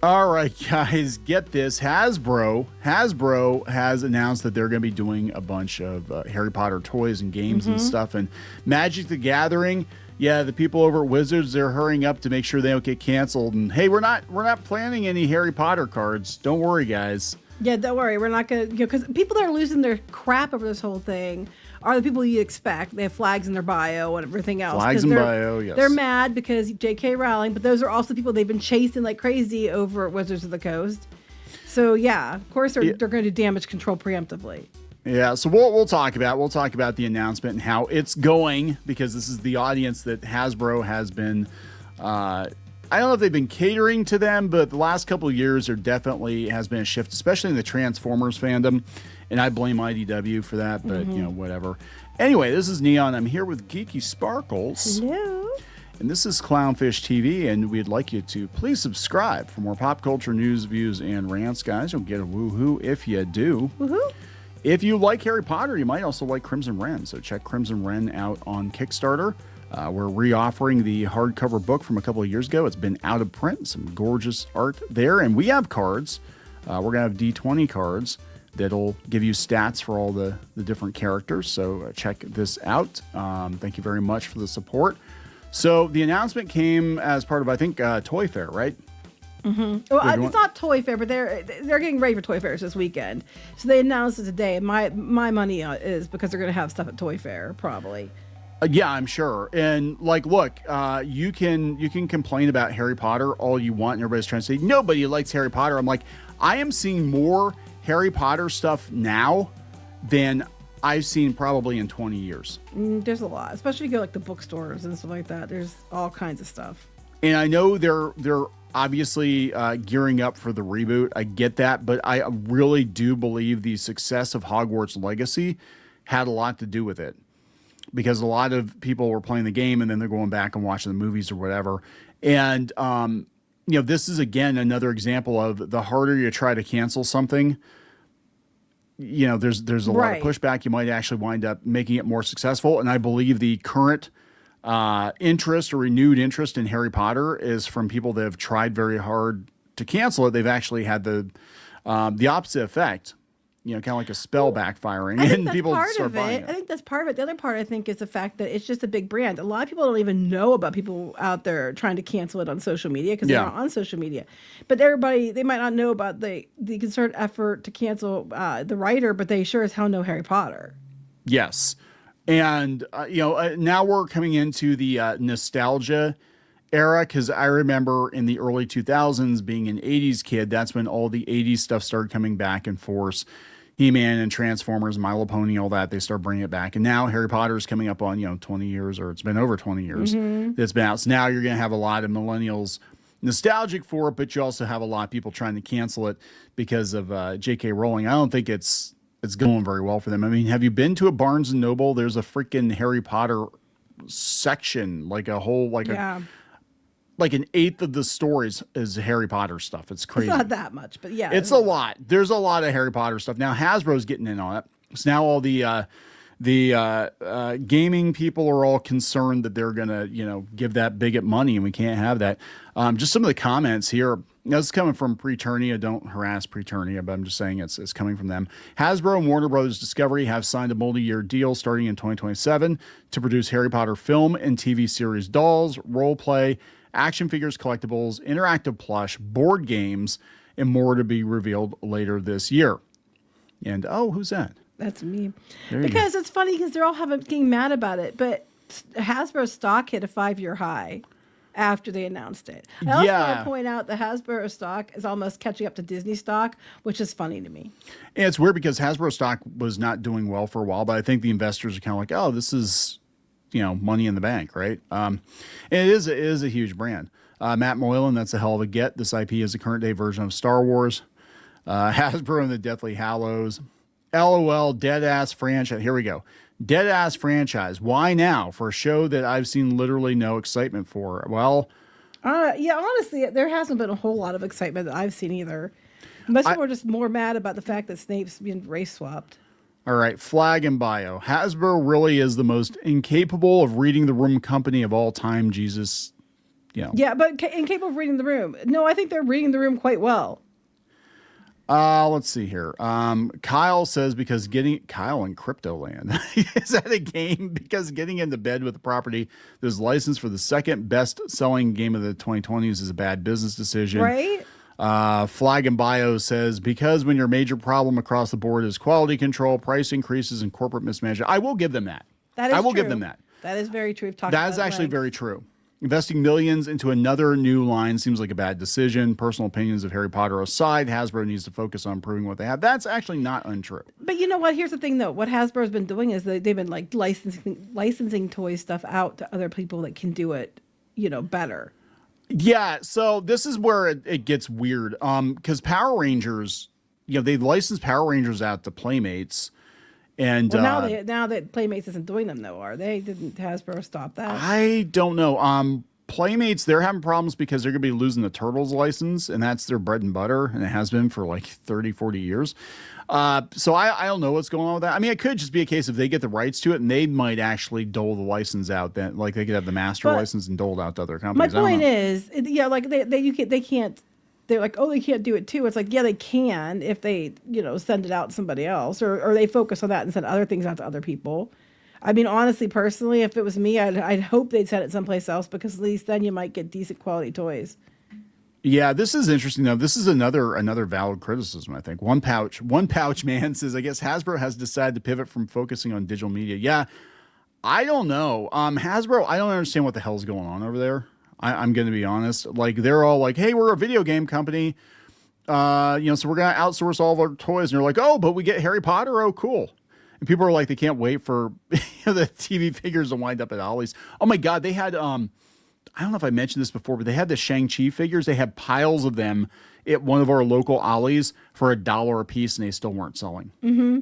All right, guys, get this. Hasbro has announced that they're going to be doing a bunch of Harry Potter toys and games and stuff. And Magic the Gathering, yeah, the people over at Wizards, they're hurrying up to make sure they don't get canceled. And hey, we're not planning any Harry Potter cards. Don't worry, guys. Yeah, don't worry. We're not going to, because people that are losing their crap over this whole thing are the people you expect. They have flags in their bio and everything else. Flags in bio, yes. They're mad because J.K. Rowling, but those are also people they've been chasing like crazy over at Wizards of the Coast. So yeah, of course they're going to damage control preemptively. Yeah, so we'll talk about the announcement and how it's going, because this is the audience that Hasbro has been. I don't know if they've been catering to them, but the last couple of years there definitely has been a shift, especially in the Transformers fandom. And I blame IDW for that, but you know, whatever. Anyway, this is Kneon. I'm here with Geeky Sparkles. Hello. And this is Clownfish TV, and we'd like you to please subscribe for more pop culture news, views, and rants, guys. You'll get a woohoo if you do. Woohoo. If you like Harry Potter, you might also like Crimson Wren. So check Crimson Wren out on Kickstarter. We're reoffering the hardcover book from a couple of years ago. It's been out of print. Some gorgeous art there. And we have cards. We're going to have D20 cards that'll give you stats for all the different characters. So check this out. Thank you very much for the support. So the announcement came as part of, I think, Toy Fair, right? Well, it's not Toy Fair, but they're getting ready for Toy Fairs this weekend. So they announced it today. My money is because they're going to have stuff at Toy Fair, probably. Yeah, I'm sure. And like, look, you can complain about Harry Potter all you want, and everybody's trying to say nobody likes Harry Potter. I'm like, I am seeing more Harry Potter stuff now than I've seen probably in 20 years. There's a lot, especially if you go like the bookstores and stuff like that. There's all kinds of stuff. And I know they're obviously gearing up for the reboot. I get that, but I really do believe the success of Hogwarts Legacy had a lot to do with it, because a lot of people were playing the game and then they're going back and watching the movies or whatever. And you know, this is again another example of the harder you try to cancel something, you know, there's a lot of pushback. You might actually wind up making it more successful. And I believe the current interest or renewed interest in Harry Potter is from people that have tried very hard to cancel it. They've actually had the opposite effect, you know, kind of like a spell backfiring, and people start buying it. I think that's part of it. The other part, I think, is the fact that it's just a big brand. A lot of people don't even know about people out there trying to cancel it on social media because they're not on social media. But everybody, they might not know about the concerted effort to cancel the writer, but they sure as hell know Harry Potter. Yes. And, you know, now we're coming into the nostalgia era, because I remember in the early 2000s being an 80s kid. That's when all the 80s stuff started coming back in force. He-Man and Transformers, My Little Pony, all that, they start bringing it back. And now Harry Potter is coming up on, you know, 20 years, or it's been over 20 years that's been out. So now you're going to have a lot of millennials nostalgic for it, but you also have a lot of people trying to cancel it because of J.K. Rowling. I don't think it's going very well for them. I mean, have you been to a Barnes & Noble? There's a freaking Harry Potter section, like a whole, like an eighth of the stories is Harry Potter stuff. It's crazy. It's not that much, but yeah. It's a lot. There's a lot of Harry Potter stuff. Now Hasbro's getting in on it. So now all the gaming people are all concerned that they're going to, you know, give that bigot money, and we can't have that. Just some of the comments here. This is coming from Preternia. Don't harass Preternia, but I'm just saying it's coming from them. Hasbro and Warner Brothers Discovery have signed a multi-year deal starting in 2027 to produce Harry Potter film and TV series dolls, role play, action figures, collectibles, interactive plush, board games, and more to be revealed later this year. And, oh, who's that? That's me. Because it's funny because they're all getting mad about it, but Hasbro stock hit a 5-year high after they announced it. I also want to point out the Hasbro stock is almost catching up to Disney stock, which is funny to me. And it's weird because Hasbro stock was not doing well for a while, but I think the investors are kind of like, oh, this is, you know, money in the bank, right? And it is a huge brand. Matt Moylan, that's a hell of a get. This IP is a current day version of Star Wars. Hasbro and the Deathly Hallows. LOL, dead-ass franchise. Here we go. Dead-ass franchise. Why now? For a show that I've seen literally no excitement for. Well... yeah, honestly, there hasn't been a whole lot of excitement that I've seen either. Most people are just more mad about the fact that Snape's being race-swapped. All right, flag and bio. Hasbro really is the most incapable of reading the room company of all time. Jesus Yeah, but incapable of reading the room. No, I think they're reading the room quite well. Let's see here. Kyle says Kyle in Cryptoland. Is that a game? Because getting into bed with a property that's licensed for the second best selling game of the 2020s is a bad business decision. Right? Flag and Bio says, because when your major problem across the board is quality control, price increases, and corporate mismanagement. I will give them that. I will give them that. That is very true. That is actually very true. Investing millions into another new line seems like a bad decision. Personal opinions of Harry Potter aside, Hasbro needs to focus on improving what they have. That's actually not untrue. But you know what? Here's the thing, though. What Hasbro's been doing is they've been like licensing toy stuff out to other people that can do it, better. Yeah. So this is where it gets weird. Because Power Rangers, they licensed Power Rangers out to Playmates. And now that Playmates isn't doing them though, are they? Didn't Hasbro stop that? I don't know. Playmates, they're having problems because they're going to be losing the Turtles license, and that's their bread and butter, and it has been for like 30, 40 years. So I don't know what's going on with that. I mean, it could just be a case if they get the rights to it, and they might actually dole the license out. Then, like they could have the master license and dole it out to other companies. My point is, like they can't. They're like, oh, they can't do it too. It's like, yeah, they can if they, send it out to somebody else, or they focus on that and send other things out to other people. I mean, honestly, personally, if it was me, I'd hope they'd send it someplace else because at least then you might get decent quality toys. Yeah, this is interesting though. This is another valid criticism, I think. One pouch man says, I guess Hasbro has decided to pivot from focusing on digital media. Yeah, I don't know. Hasbro, I don't understand what the hell's going on over there. I'm going to be honest. Like they're all like, hey, we're a video game company. So we're going to outsource all of our toys. And they're like, oh, but we get Harry Potter. Oh, cool. And people are like, they can't wait for the TV figures to wind up at Ollie's. Oh my God. They had, I don't know if I mentioned this before, but they had the Shang-Chi figures. They had piles of them at one of our local Ollie's for $1 a piece, and they still weren't selling. Mm-hmm.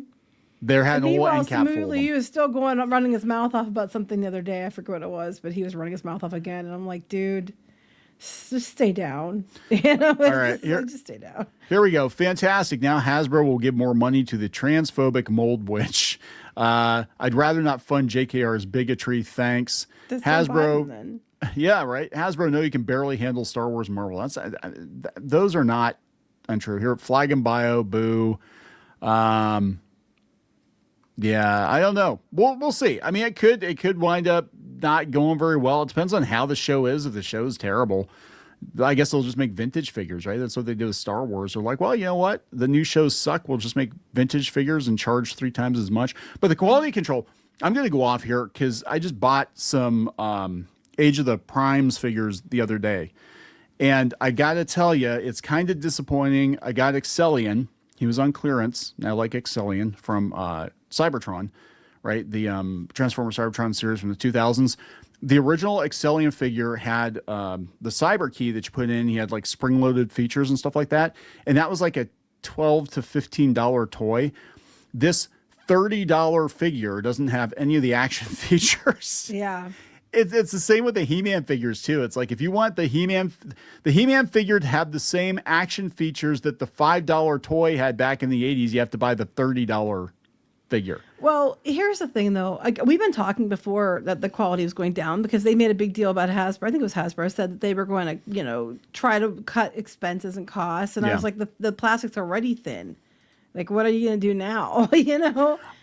They're had a whole end cap full of them. He was still running his mouth off about something the other day. I forget what it was, but he was running his mouth off again. And I'm like, dude, just stay down. All right. Just stay down. Here we go. Fantastic. Now Hasbro will give more money to the transphobic mold witch. I'd rather not fund JKR's bigotry. Thanks. Hasbro. Biden, yeah, right. Hasbro, no, you can barely handle Star Wars and Marvel. Those are not untrue. Here, Flag and Bio, boo. Yeah, I don't know. We'll see. I mean, it could wind up not going very well. It depends on how the show is. If the show is terrible, I guess they'll just make vintage figures, right? That's what they did with Star Wars. They're like, well, you know what? The new shows suck. We'll just make vintage figures and charge 3 times as much. But the quality control, I'm going to go off here because I just bought some Age of the Primes figures the other day. And I got to tell you, it's kind of disappointing. I got Excellion. He was on clearance. I like Excellion from Cybertron, right? The Transformer Cybertron series from the 2000s. The original Excellion figure had the cyber key that you put in. He had like spring-loaded features and stuff like that. And that was like a $12 to $15 toy. This $30 figure doesn't have any of the action features. Yeah. It's the same with the He-Man figures too. It's like if you want the He-Man figure to have the same action features that the $5 toy had back in the 80s, you have to buy the $30 figure. Well, here's the thing though. We've been talking before that the quality was going down because they made a big deal about Hasbro. I think it was Hasbro said that they were going to, try to cut expenses and costs. And I was like, the plastic's already thin. Like, what are you going to do now?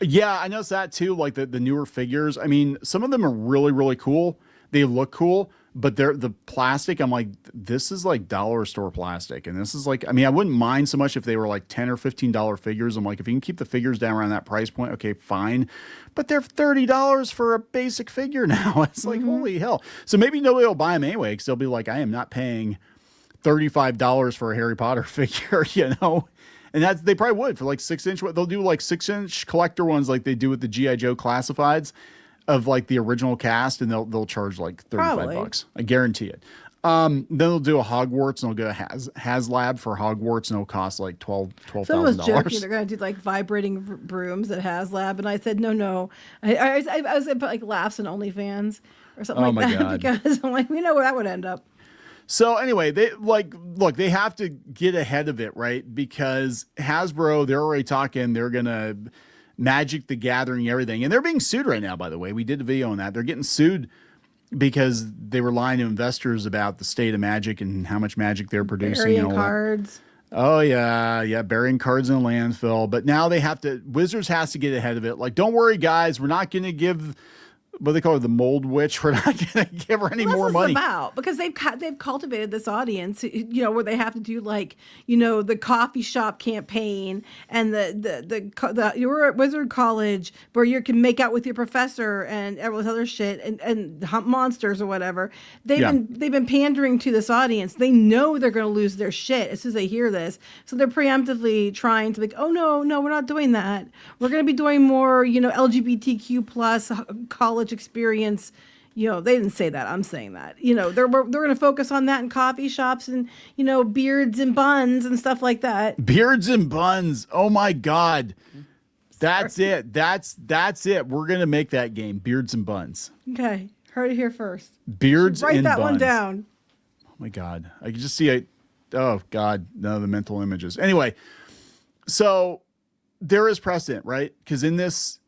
Yeah, I noticed that too. Like the newer figures. I mean, some of them are really, really cool. They look cool, but they're the plastic. I'm like, this is like dollar store plastic. And this is like, I mean, I wouldn't mind so much if they were like $10 or $15 figures. I'm like, if you can keep the figures down around that price point, okay, fine. But they're $30 for a basic figure now. It's like, holy hell. So maybe nobody will buy them anyway, because they'll be like, I am not paying $35 for a Harry Potter figure, And they probably would for like 6-inch. They'll do like 6-inch collector ones like they do with the G.I. Joe classifieds of like the original cast, and they'll charge like $35. I guarantee it. Then they'll do a Hogwarts, and they'll go HasLab for Hogwarts, and it'll cost like $12,000. Someone was joking they're going to do like vibrating brooms at HasLab, and I said no. I was going to put like laughs and OnlyFans or something like that. God. Because I'm like, we know where that would end up. So anyway, they have to get ahead of it, right? Because Hasbro, they're already talking, they're going to Magic the Gathering, everything. And they're being sued right now, by the way. We did a video on that. They're getting sued because they were lying to investors about the state of Magic and how much Magic they're producing Burying and all cards. that. Oh yeah, burying cards in a landfill. But now they have to. Wizards has to get ahead of it. Like, don't worry, guys. We're not going to give what they call it, the mold witch. We're not going to give her any more money. That's about, because they've cultivated this audience, where they have to do the coffee shop campaign and your Wizard College where you can make out with your professor and all this other shit and hunt monsters or whatever. They've been pandering to this audience. They know they're going to lose their shit as soon as they hear this, so they're preemptively trying to oh no, we're not doing that. We're going to be doing more LGBTQ plus college experience. They didn't say that. I'm saying that. They're going to focus on that in coffee shops and beards and buns and stuff like that. Beards and buns. Oh my God, that's it. That's it. We're going to make that game. Beards and buns. Okay, heard it here first. Beards and buns. Write that one down. Oh my God, I can just see oh God, none of the mental images. Anyway, so there is precedent, right? Because in this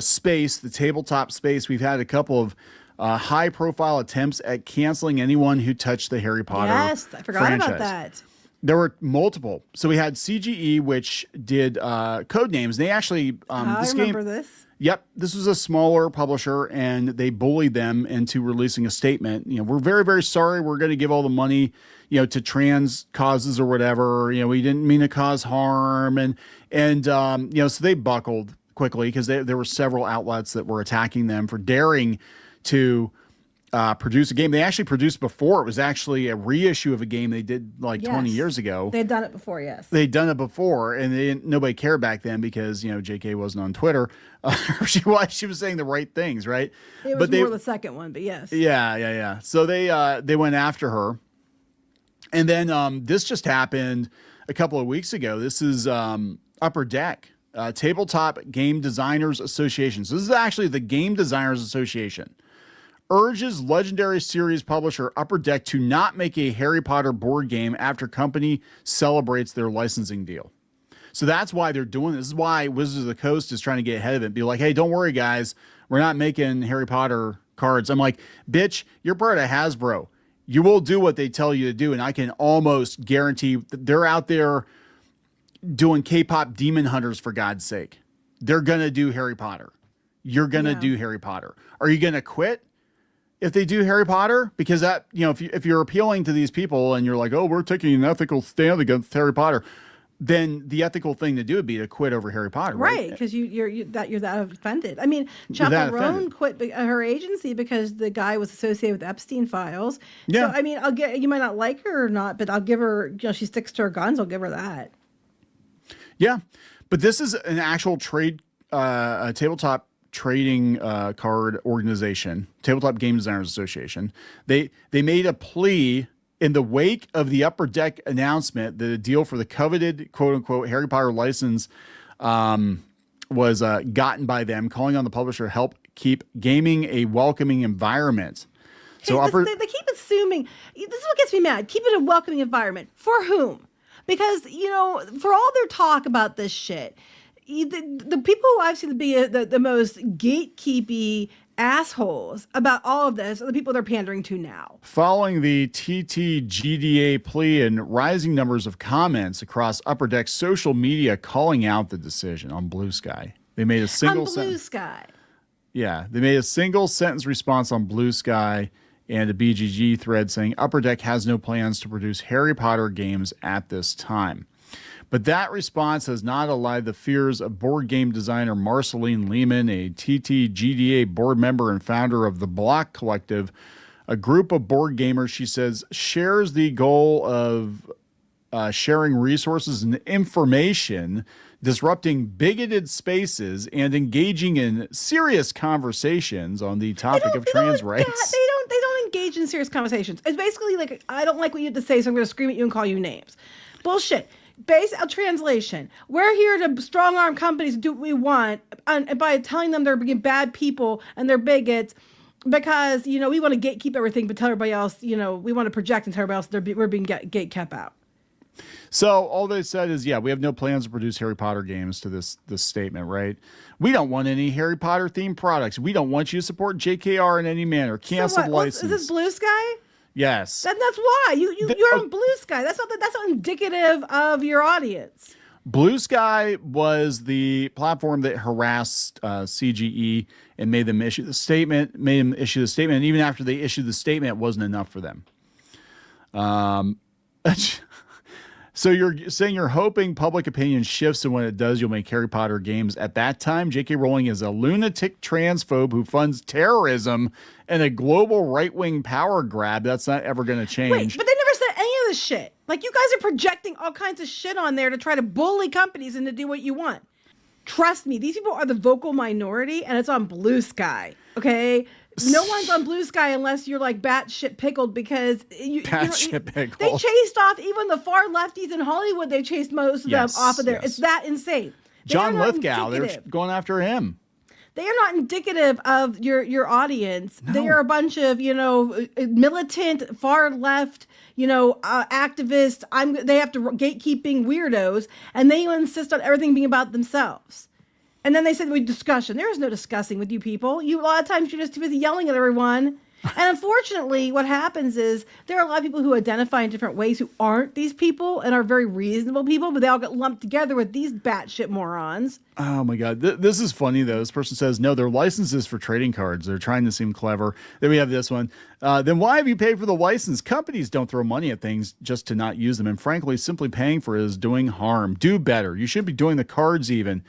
space, the tabletop space, we've had a couple of high-profile attempts at canceling anyone who touched the Harry Potter Yes, I forgot franchise. about that. There were multiple. So we had CGE, which did code names. They actually I remember this. Yep, this was a smaller publisher, and they bullied them into releasing a statement. We're very, very sorry. We're going to give all the money, to trans causes or whatever. We didn't mean to cause harm, and so they buckled quickly because there were several outlets that were attacking them for daring to produce a game they actually produced before. It was actually a reissue of a game they did 20 years ago. They'd done it before, yes. They'd done it before, and nobody cared back then because JK wasn't on Twitter. She was saying the right things, right? It was more the second one, but yes. Yeah. So they went after her, and then this just happened a couple of weeks ago. This is Upper Deck, Tabletop Game Designers Association. So this is actually the Game Designers Association. Urges legendary series publisher Upper Deck to not make a Harry Potter board game after company celebrates their licensing deal. So that's why they're doing this. This is why Wizards of the Coast is trying to get ahead of it and be like, hey, don't worry, guys. We're not making Harry Potter cards. I'm like, bitch, you're part of Hasbro. You will do what they tell you to do. And I can almost guarantee that they're out there doing K-pop Demon Hunters, for God's sake. They're going to do Harry Potter. You're going to do Harry Potter. Are you going to quit if they do Harry Potter? Because that, if you're appealing to these people and you're like, oh, we're taking an ethical stand against Harry Potter, then the ethical thing to do would be to quit over Harry Potter, right? Because you're that offended. I mean, Chapel Roan quit her agency because the guy was associated with Epstein files. Yeah. So I mean, you might not like her or not, but I'll give her. She sticks to her guns. I'll give her that. Yeah, but this is an actual tabletop trading card organization, Tabletop Game Designers Association. They made a plea in the wake of the Upper Deck announcement that a deal for the coveted quote unquote Harry Potter license was gotten by them, calling on the publisher to help keep gaming a welcoming environment. So they keep assuming, this is what gets me mad. Keep it a welcoming environment for whom? Because for all their talk about this shit, the people who I've seen to be the most gatekeepy assholes about all of this are the people they're pandering to now. Following the TTGDA plea and rising numbers of comments across Upper Deck's social media calling out the decision on Blue Sky, they made a single Blue Sky. Yeah, they made a single sentence response on Blue Sky and a BGG thread saying Upper Deck has no plans to produce Harry Potter games at this time. But that response has not allayed the fears of board game designer Marceline Lehman, a TTGDA board member and founder of the Block Collective, a group of board gamers, she says, shares the goal of sharing resources and information, disrupting bigoted spaces, and engaging in serious conversations on the topic of trans rights. They don't engage in serious conversations. It's basically like, I don't like what you have to say, so I'm going to scream at you and call you names. Bullshit. Basic translation. We're here to strong arm companies to do what we want, and by telling them they're being bad people and they're bigots because, we want to gatekeep everything, but tell everybody else, we want to project and tell everybody else we're being gate kept out. So all they said is, yeah, we have no plans to produce Harry Potter games to this statement, right? We don't want any Harry Potter themed products. We don't want you to support JKR in any manner. Canceled license. Is this Blue Sky? Yes. That's why you're on Blue Sky. That's not indicative of your audience. Blue Sky was the platform that harassed CGE and made them issue the statement. And even after they issued the statement, it wasn't enough for them. So you're saying you're hoping public opinion shifts, and when it does, you'll make Harry Potter games. At that time, J.K. Rowling is a lunatic transphobe who funds terrorism and a global right-wing power grab. That's not ever going to change. Wait, but they never said any of this shit. Like, you guys are projecting all kinds of shit on there to try to bully companies and to do what you want. Trust me, these people are the vocal minority, and it's on Blue Sky, okay? No one's on Blue Sky unless you're like batshit pickled, because pickled. They chased off even the far lefties in Hollywood. They chased most of them off of there. Yes. It's that insane. John Lithgow, they're going after him. They are not indicative of your audience. No. They are a bunch of, militant, far left, activists. They have to gatekeeping weirdos, and they insist on everything being about themselves. And then they said, discussion. There is no discussing with you people. A lot of times you're just too busy yelling at everyone. And unfortunately, what happens is there are a lot of people who identify in different ways who aren't these people and are very reasonable people, but they all get lumped together with these batshit morons. Oh my God. This is funny though. This person says, no, they're licenses for trading cards. They're trying to seem clever. Then we have this one. Then why have you paid for the license? Companies don't throw money at things just to not use them. And frankly, simply paying for it is doing harm. Do better. You shouldn't be doing the cards even.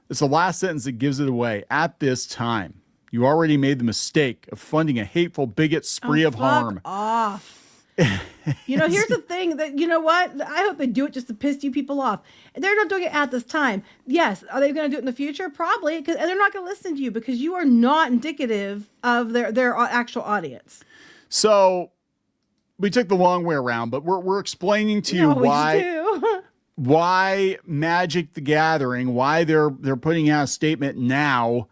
It's the last sentence that gives it away. At this time, you already made the mistake of funding a hateful bigot spree of harm. Off. Here's the thing that, you know what? I hope they do it just to piss you people off. They're not doing it at this time. Yes. Are they going to do it in the future? Probably. And they're not going to listen to you because you are not indicative of their actual audience. So we took the long way around, but we're explaining to you why Magic the Gathering, why they're putting out a statement now,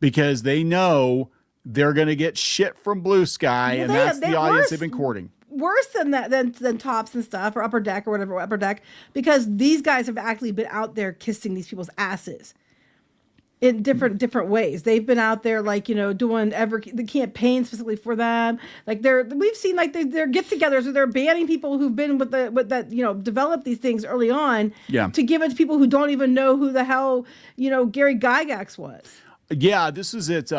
because they know they're going to get shit from Blue Sky, and that's the audience they've been courting. Worse than that, than Tops and stuff, or Upper Deck or whatever, Upper Deck, because these guys have actually been out there kissing these people's asses in different ways. They've been out there doing the campaign specifically for them. We've seen their get-togethers where they're banning people who've been with that developed these things early on to give it to people who don't even know who the hell Gary Gygax was. Yeah, this is it.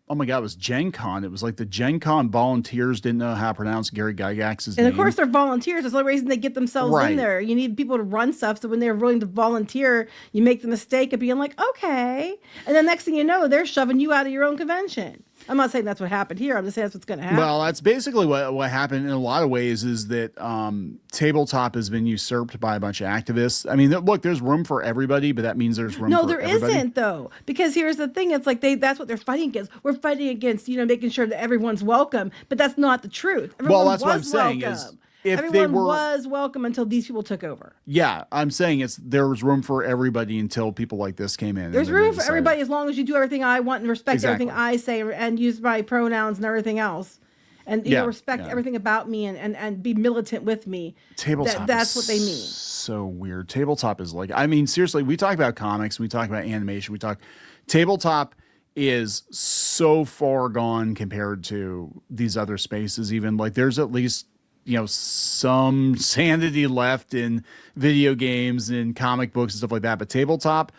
Oh my God, it was Gen Con. It was like the Gen Con volunteers didn't know how to pronounce Gary Gygax's name. And of course they're volunteers. That's the only reason they get themselves in there. You need people to run stuff, so when they're willing to volunteer, you make the mistake of being like, okay. And then next thing you know, they're shoving you out of your own convention. I'm not saying that's what happened here. I'm just saying that's what's going to happen. Well, that's basically what happened in a lot of ways, is that tabletop has been usurped by a bunch of activists. I mean, look, there's room for everybody, but that means there's room for everybody. No, there isn't, though. Because here's the thing. It's like that's what they're fighting against. We're fighting against, making sure that everyone's welcome. But that's not the truth. Well, that's what I'm saying is, everyone was welcome until these people took over. Yeah, I'm saying there was room for everybody until people like this came in. There's room for everybody as long as you do everything I want and respect everything I say and use my pronouns and everything else. And respect everything about me and be militant with me. Tabletop that's what they mean. So weird. Tabletop is seriously, we talk about comics, we talk about animation, tabletop is so far gone compared to these other spaces. Even there's at least some sanity left in video games and comic books and stuff like that. But tabletop,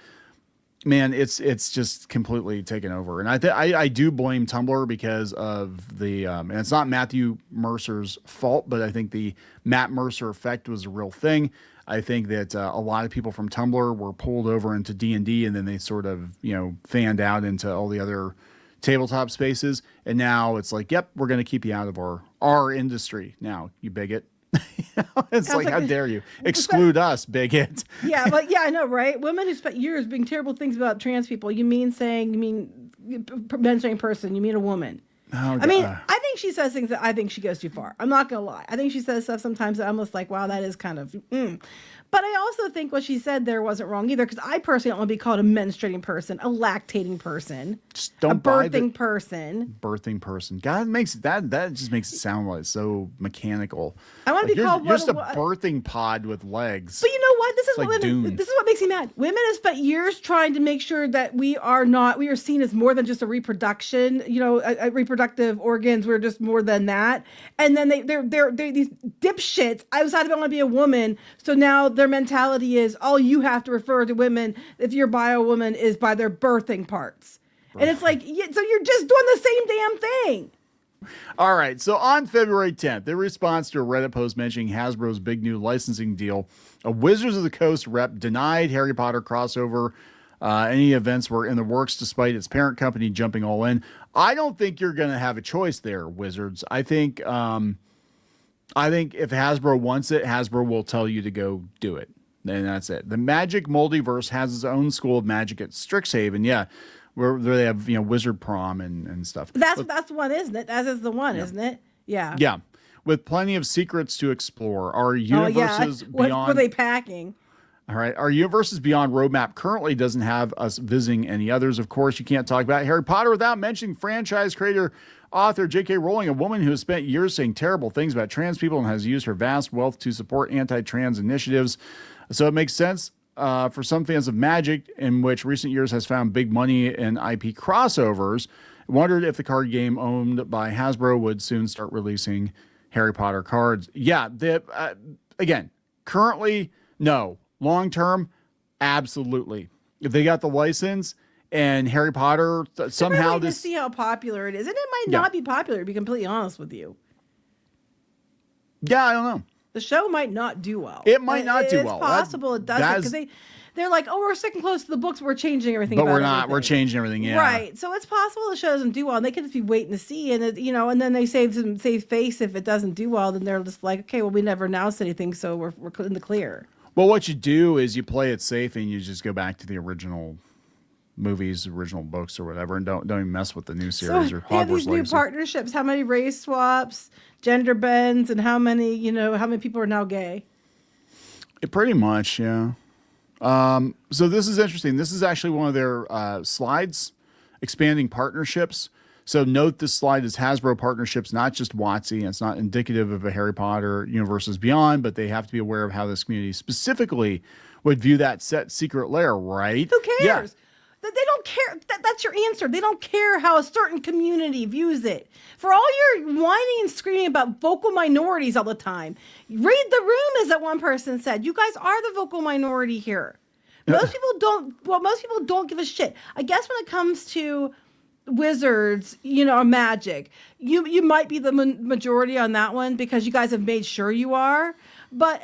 man, it's just completely taken over. And I do blame Tumblr because of the, and it's not Matthew Mercer's fault, but I think the Matt Mercer effect was a real thing. I think that a lot of people from Tumblr were pulled over into D&D, and then they sort of, fanned out into all the other tabletop spaces, and now it's like, yep, we're going to keep you out of our industry now, you bigot. It's like, how dare you exclude us, bigot. Yeah, I know, right? Women who spent years being terrible things about trans people. You mean mentioning person? You mean a woman? Oh, I mean, I think she says things that I think she goes too far. I'm not going to lie. I think she says stuff sometimes that I'm almost like, wow, that is kind of, But I also think what she said there wasn't wrong either, because I personally don't want to be called a menstruating person, a lactating person, just don't a birthing person. Birthing person. God, that just makes it sound like so mechanical. I want to be called you're just a birthing pod with legs. But you know what? This is like this is what makes me mad. Women have spent years trying to make sure that we are seen as more than just a reproduction, a reproductive organs. We're just more than that. And then they're these dipshits. I decided I want to be a woman, so now their mentality is all you have to refer to women if you're by a woman is by their birthing parts. Right. And it's like, so you're just doing the same damn thing. All right. So on February 10th, in response to a Reddit post mentioning Hasbro's big new licensing deal, a Wizards of the Coast rep denied Harry Potter crossover. Any events were in the works despite its parent company jumping all in. I don't think you're going to have a choice there, Wizards. I think if Hasbro wants it, Hasbro will tell you to go do it. And that's it. The Magic Multiverse has its own school of magic at Strixhaven. Yeah. Where they have, Wizard Prom and stuff. That's the one, isn't it? That is the one, isn't it? Yeah. Yeah. With plenty of secrets to explore. Our universes beyond. What were they packing? All right. Our Universes Beyond roadmap currently doesn't have us visiting any others. Of course, you can't talk about Harry Potter without mentioning franchise creator, author J.K. Rowling, a woman who has spent years saying terrible things about trans people and has used her vast wealth to support anti-trans initiatives. So it makes sense for some fans of Magic, in which recent years has found big money in IP crossovers, wondered if the card game owned by Hasbro would soon start releasing Harry Potter cards. Yeah, again, currently, no. Long term, absolutely. If they got the license and Harry Potter somehow to see how popular it is, and it might not be popular, to be completely honest with you. Yeah, I don't know. The show might not do well. It might not do well. It's possible it doesn't, because they're like, oh, we're sticking close to the books. We're changing everything. But we're not. Everything. We're changing everything. Yeah. Right. So it's possible the show doesn't do well, and they could just be waiting to see, and and then they save face if it doesn't do well. Then they're just like, okay, well, we never announced anything, so we're in the clear. Well, what you do is you play it safe, and you just go back to the original movies, original books, or whatever, and don't even mess with the new series or Hogwarts Legacy. They have these new partnerships. How many race swaps, gender bends, and how many people are now gay? Pretty much, yeah. So this is interesting. This is actually one of their slides, expanding partnerships. So note this slide is Hasbro partnerships, not just WotC. It's not indicative of a Harry Potter Universes Beyond, but they have to be aware of how this community specifically would view that set secret lair, right? Who cares? Yeah. They don't care. That's your answer. They don't care how a certain community views it. For all your whining and screaming about vocal minorities all the time, read the room, as that one person said. You guys are the vocal minority here. Most people don't give a shit. I guess when it comes to Wizards, Magic, you might be the majority on that one because you guys have made sure you are. But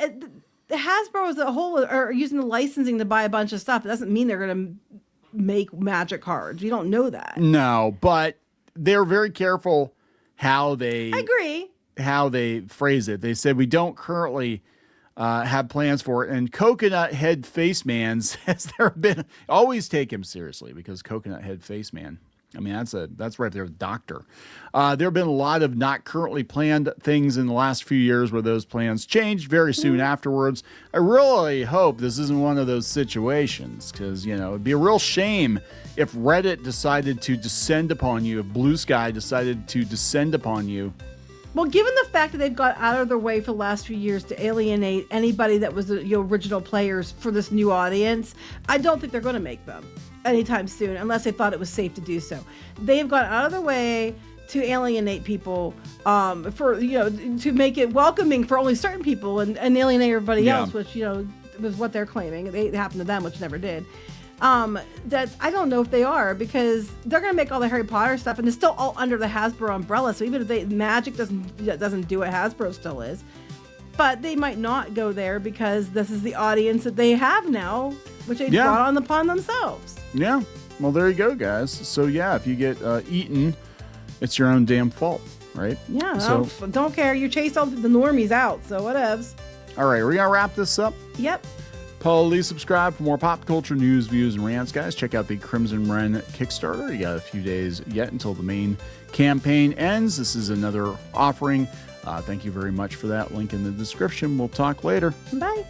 Hasbro as a whole are using the licensing to buy a bunch of stuff. It doesn't mean they're going to make Magic cards. You don't know that. No, but they're very careful how they phrase it. They said we don't currently have plans for it. And Coconut Head Face Man says there have been, always take him seriously, because Coconut Head Face Man, I mean, that's right there with Doctor. There have been a lot of not currently planned things in the last few years where those plans changed very soon afterwards. I really hope this isn't one of those situations, because, it'd be a real shame if Reddit decided to descend upon you, if Blue Sky decided to descend upon you. Well, given the fact that they've got out of their way for the last few years to alienate anybody that was the original players for this new audience, I don't think they're going to make them anytime soon, unless they thought it was safe to do so. They've gone out of their way to alienate people, to make it welcoming for only certain people and alienate everybody else, which was what they're claiming. It happened to them, which never did. That I don't know if they are, because they're going to make all the Harry Potter stuff, and it's still all under the Hasbro umbrella. So even if Magic doesn't do what Hasbro still is, but they might not go there because this is the audience that they have now, which they brought upon themselves. Yeah. Well, there you go, guys. So yeah, if you get eaten, it's your own damn fault, right? Yeah. So don't care. You chased all the normies out, so whatevs. All right, we're gonna wrap this up. Yep. Please subscribe for more pop culture news, views, and rants, guys. Check out the Crimson Wren Kickstarter. You got a few days yet until the main campaign ends. This is another offering. Thank you very much for that. Link in the description. We'll talk later. Bye.